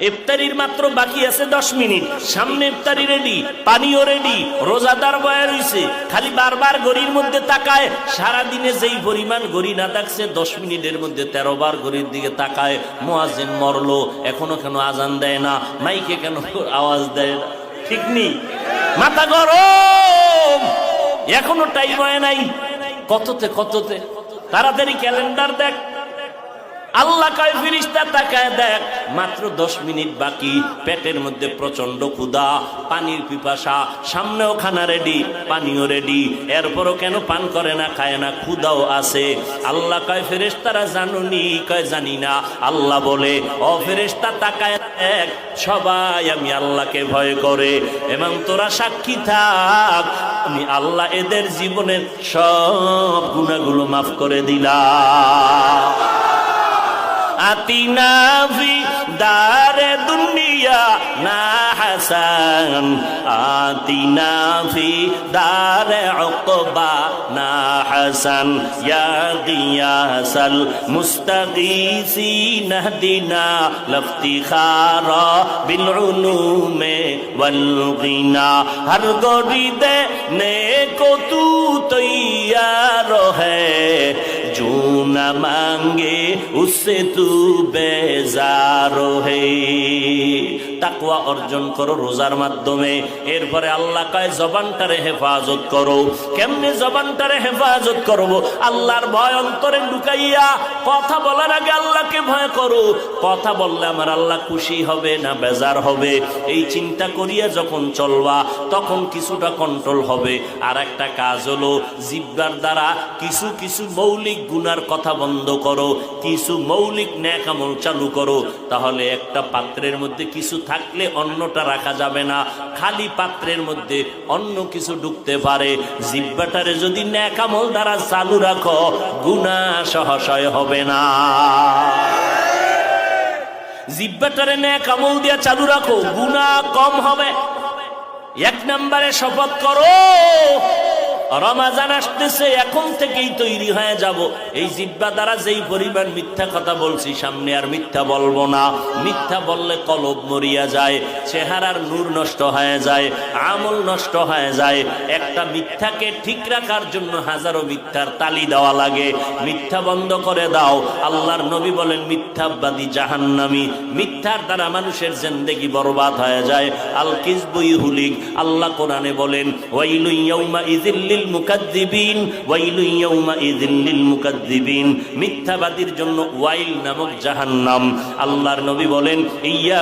ইফতারির মাত্র বাকি আছে 10 মিনিট, সামনে ইফতারি রেডি, পানিও রেডি, রোজাদার বয়া রইছে, খালি বারবার ঘড়ির মধ্যে তাকায়। সারা দিনে যেই পরিমাণ ঘড়ি না দেখছে 10 মিনিটের মধ্যে 13 বার ঘড়ির দিকে তাকায়। মুয়াজ্জিন মরলো, এখনো কেন আজান দেয় না, মাইকে কেন আওয়াজ দেয় না? ঠিক নেই, মাথা গরম, এখনো টাইম হয় নাই। কততে তাড়াতাড়ি ক্যালেন্ডার দেখ। আল্লাহ কয় ফেরেশতা তাকায় দেখ, মাত্র 10 মিনিট বাকি, পেটের মধ্যে প্রচন্ড ক্ষুধা, পানির পিপাসা, সামনেও খানা রেডি, পানিও রেডি, এরপরও কেন পান করে না, খায় না, ক্ষুধাও আছে। আল্লাহ কয় ফেরেশতারা জানুনি? কয় জানি না। আল্লাহ বলে, ও ফেরেশতা তাকায় দেখ, সবাই আমি আল্লাহকে ভয় করে, এবং তোরা সাক্ষী থাক, আমি আল্লাহ এদের জীবনের সব গুনাহগুলো মাফ করে দিলাম। আতিনা ফি দারে দুনিয়া না হাসান, আতিনা ফি দারে উকবা না হাসান, ইয়া গিয়াসাল মুস্তাগীসিন হদিনা লফতিখারা বিল উলুমে ওয়াল গিনা, হর গরি দে নেকো তু তৈয়ার হ্যায়, जो न मांगे उससे तू बेजार है। তাকওয়া অর্জন করো রোজার মাধ্যমে। এরপরে আল্লাহ কয় জবানটারে হেফাজত করো। কেমনে জবানটারে হেফাজত করব? আল্লাহর ভয় অন্তরে ঢুকাইয়া কথা বলার আগে আল্লাহকে ভয় করো। কথা বললে আমার আল্লাহ খুশি হবে না বেজার হবে, এই চিন্তা করিয়া যখন চলবা তখন কিছুটা কন্ট্রোল হবে। আর একটা কাজ হলো জিহ্বার দ্বারা কিছু কিছু মৌলিক গুনার কথা বন্ধ করো, কিছু মৌলিক নেক আমল চালু করো। তাহলে একটা পাত্রের মধ্যে কিছু থাকলে অন্যটা রাখা যাবে না, খালি পাত্রের মধ্যে অন্য কিছু ঢুকতে পারে। জিহ্বাটারে যদি নেক আমল দ্বারা চালু রাখো, গুনাহ সহসয় হবে না। জিহ্বাটারে নেক আমল দিয়া চালু রাখো, গুনাহ কম হবে। 1 নম্বরে শপথ করো, রমাজান আসতেছে, এখন থেকেই তৈরি হয়ে যাব, এই জিহ্বা দ্বারা যেই পরিমাণ মিথ্যা কথা বলছি সামনে আর মিথ্যা বলবো না। মিথ্যা বললে কলব মরিয়া যায়, চেহারার নূর নষ্ট হয়ে যায়, আমল নষ্ট হয়ে যায়। একটা মিথ্যাকে ঠিক রাখার জন্য হাজারো মিথ্যার তালি দেওয়া লাগে। মিথ্যা বন্ধ করে দাও। আল্লাহর নবী বলেন, মিথ্যাবাদী জাহান্নামী। মিথ্যার দ্বারা মানুষের জিন্দেগি বরবাদ হয়ে যায়। আল কিযবু ইহুলিক। আল্লাহ কোরআনে বলেন, ওয়াইলু ইয়াউমা ইযিল লিল মুকাদ্দিবিন, ওয়াইলু ইয়াউমা ইযিল লিল মুকাদ্দিবিন। মিথ্যাবাদীর জন্য ওয়াইল নামক জাহান্নাম। আল্লাহর নবী বলেন, ইয়া